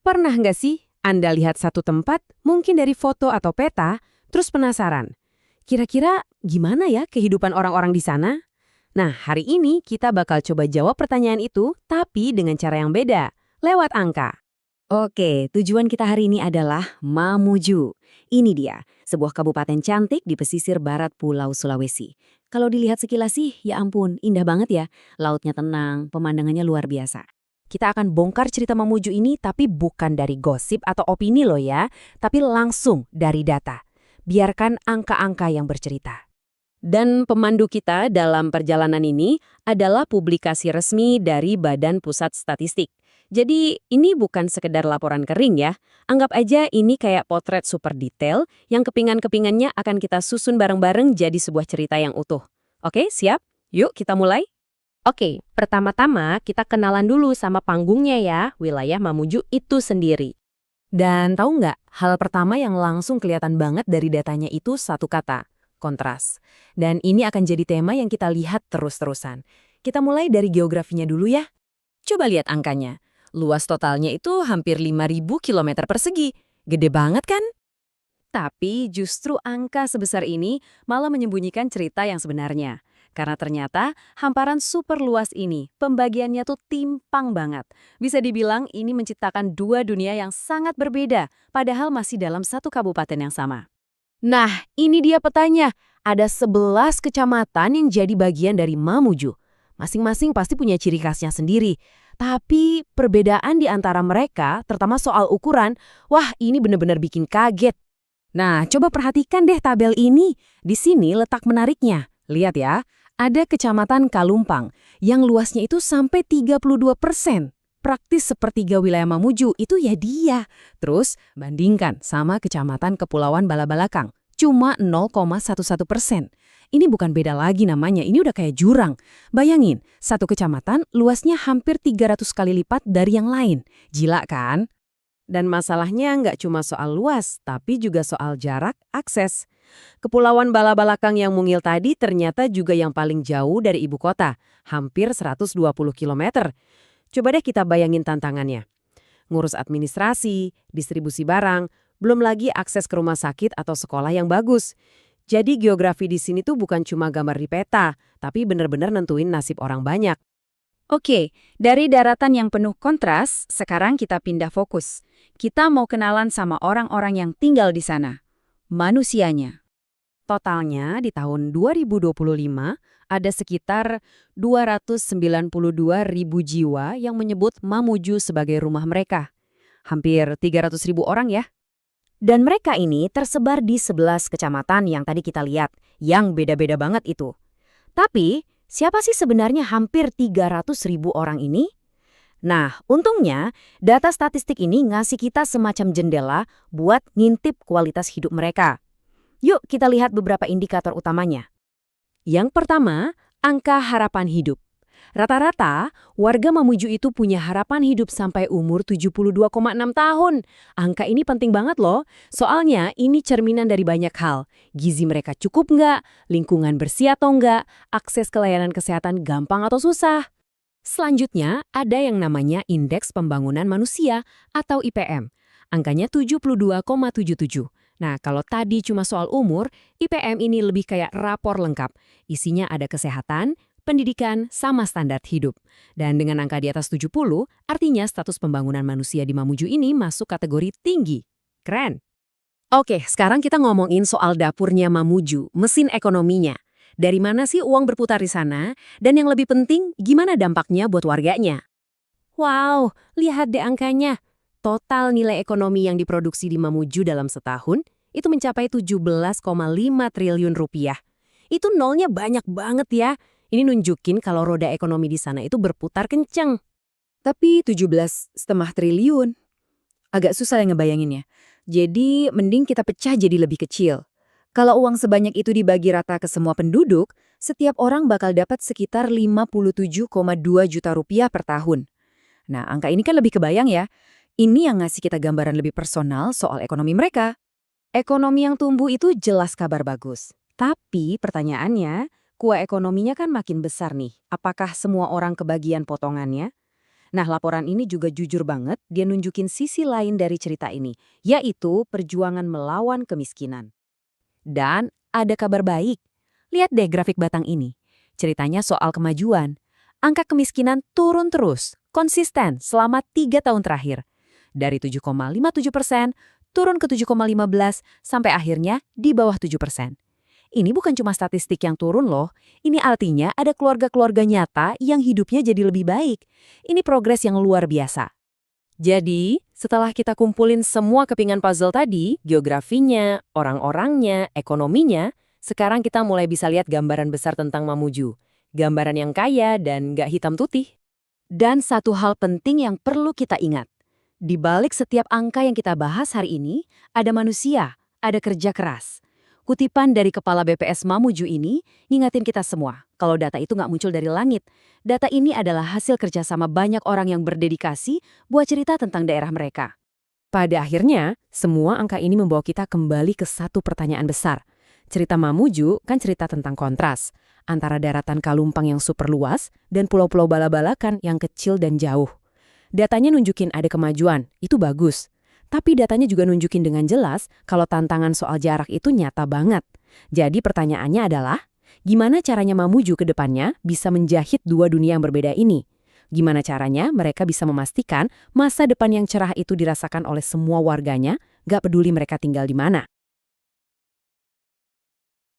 Pernah nggak sih Anda lihat satu tempat, mungkin dari foto atau peta, terus penasaran? Kira-kira gimana ya kehidupan orang-orang di sana? Nah, hari ini kita bakal coba jawab pertanyaan itu, tapi dengan cara yang beda, lewat angka. Oke, tujuan kita hari ini adalah Mamuju. Ini dia, sebuah kabupaten cantik di pesisir barat Pulau Sulawesi. Kalau dilihat sekilas sih, ya ampun, indah banget ya. Lautnya tenang, pemandangannya luar biasa. Kita akan bongkar cerita Mamuju ini, tapi bukan dari gosip atau opini loh ya, tapi langsung dari data. Biarkan angka-angka yang bercerita. Dan pemandu kita dalam perjalanan ini adalah publikasi resmi dari Badan Pusat Statistik. Jadi ini bukan sekedar laporan kering ya. Anggap aja ini kayak potret super detail yang kepingan-kepingannya akan kita susun bareng-bareng jadi sebuah cerita yang utuh. Oke, siap? Yuk kita mulai. Oke, pertama-tama kita kenalan dulu sama panggungnya ya, wilayah Mamuju itu sendiri. Dan tahu nggak, hal pertama yang langsung kelihatan banget dari datanya itu satu kata, kontras. Dan ini akan jadi tema yang kita lihat terus-terusan. Kita mulai dari geografinya dulu ya. Coba lihat angkanya. Luas totalnya itu hampir 5.000 km persegi. Gede banget kan? Tapi justru angka sebesar ini malah menyembunyikan cerita yang sebenarnya. Karena ternyata hamparan super luas ini, pembagiannya tuh timpang banget. Bisa dibilang ini menciptakan dua dunia yang sangat berbeda, padahal masih dalam satu kabupaten yang sama. Nah, ini dia petanya. Ada 11 kecamatan yang jadi bagian dari Mamuju. Masing-masing pasti punya ciri khasnya sendiri. Tapi perbedaan di antara mereka, terutama soal ukuran, wah ini benar-benar bikin kaget. Nah, coba perhatikan deh tabel ini. Di sini letak menariknya. Lihat ya, ada kecamatan Kalumpang yang luasnya itu sampai 32%. Praktis sepertiga wilayah Mamuju itu ya dia. Terus, bandingkan sama kecamatan Kepulauan Balabalakang. Cuma 0,11%. Ini bukan beda lagi namanya, ini udah kayak jurang. Bayangin, satu kecamatan luasnya hampir 300 kali lipat dari yang lain. Gila kan? Dan masalahnya nggak cuma soal luas, tapi juga soal jarak akses. Kepulauan Balabalakang yang mungil tadi ternyata juga yang paling jauh dari ibu kota, hampir 120 km. Coba deh kita bayangin tantangannya. Ngurus administrasi, distribusi barang, belum lagi akses ke rumah sakit atau sekolah yang bagus. Jadi geografi di sini tuh bukan cuma gambar di peta, tapi benar-benar nentuin nasib orang banyak. Oke, dari daratan yang penuh kontras, sekarang kita pindah fokus. Kita mau kenalan sama orang-orang yang tinggal di sana. Manusianya. Totalnya di tahun 2025 ada sekitar 292.000 jiwa yang menyebut Mamuju sebagai rumah mereka. Hampir 300.000 orang ya. Dan mereka ini tersebar di 11 kecamatan yang tadi kita lihat, yang beda-beda banget itu. Tapi, siapa sih sebenarnya hampir 300.000 orang ini? Nah, untungnya, data statistik ini ngasih kita semacam jendela buat ngintip kualitas hidup mereka. Yuk kita lihat beberapa indikator utamanya. Yang pertama, angka harapan hidup. Rata-rata, warga Mamuju itu punya harapan hidup sampai umur 72,6 tahun. Angka ini penting banget loh, soalnya ini cerminan dari banyak hal. Gizi mereka cukup nggak, lingkungan bersih atau nggak, akses ke layanan kesehatan gampang atau susah. Selanjutnya, ada yang namanya Indeks Pembangunan Manusia atau IPM. Angkanya 72,77. Nah, kalau tadi cuma soal umur, IPM ini lebih kayak rapor lengkap. Isinya ada kesehatan, pendidikan, sama standar hidup. Dan dengan angka di atas 70, artinya status pembangunan manusia di Mamuju ini masuk kategori tinggi. Keren. Oke, sekarang kita ngomongin soal dapurnya Mamuju, mesin ekonominya. Dari mana sih uang berputar di sana? Dan yang lebih penting, gimana dampaknya buat warganya? Wow, lihat deh angkanya. Total nilai ekonomi yang diproduksi di Mamuju dalam setahun itu mencapai 17,5 triliun rupiah. Itu nolnya banyak banget ya. Ini nunjukin kalau roda ekonomi di sana itu berputar kenceng. Tapi 17,5 triliun. Agak susah ya ngebayanginnya. Jadi, mending kita pecah jadi lebih kecil. Kalau uang sebanyak itu dibagi rata ke semua penduduk, setiap orang bakal dapat sekitar 57,2 juta rupiah per tahun. Nah, angka ini kan lebih kebayang ya. Ini yang ngasih kita gambaran lebih personal soal ekonomi mereka. Ekonomi yang tumbuh itu jelas kabar bagus. Tapi pertanyaannya, kue ekonominya kan makin besar nih. Apakah semua orang kebagian potongannya? Nah, laporan ini juga jujur banget, dia nunjukin sisi lain dari cerita ini, yaitu perjuangan melawan kemiskinan. Dan ada kabar baik. Lihat deh grafik batang ini. Ceritanya soal kemajuan. Angka kemiskinan turun terus, konsisten selama 3 tahun terakhir. Dari 7,57% turun ke 7,15 sampai akhirnya di bawah 7%. Ini bukan cuma statistik yang turun loh, ini artinya ada keluarga-keluarga nyata yang hidupnya jadi lebih baik. Ini progres yang luar biasa. Jadi, setelah kita kumpulin semua kepingan puzzle tadi, geografinya, orang-orangnya, ekonominya, sekarang kita mulai bisa lihat gambaran besar tentang Mamuju. Gambaran yang kaya dan nggak hitam putih. Dan satu hal penting yang perlu kita ingat. Di balik setiap angka yang kita bahas hari ini, ada manusia, ada kerja keras. Kutipan dari Kepala BPS Mamuju ini ngingatin kita semua kalau data itu nggak muncul dari langit. Data ini adalah hasil kerjasama banyak orang yang berdedikasi buat cerita tentang daerah mereka. Pada akhirnya, semua angka ini membawa kita kembali ke satu pertanyaan besar. Cerita Mamuju kan cerita tentang kontras antara daratan Kalumpang yang super luas dan pulau-pulau bala-balakan yang kecil dan jauh. Datanya nunjukin ada kemajuan, itu bagus. Tapi datanya juga nunjukin dengan jelas kalau tantangan soal jarak itu nyata banget. Jadi pertanyaannya adalah, gimana caranya Mamuju ke depannya bisa menjahit dua dunia yang berbeda ini? Gimana caranya mereka bisa memastikan masa depan yang cerah itu dirasakan oleh semua warganya, gak peduli mereka tinggal di mana?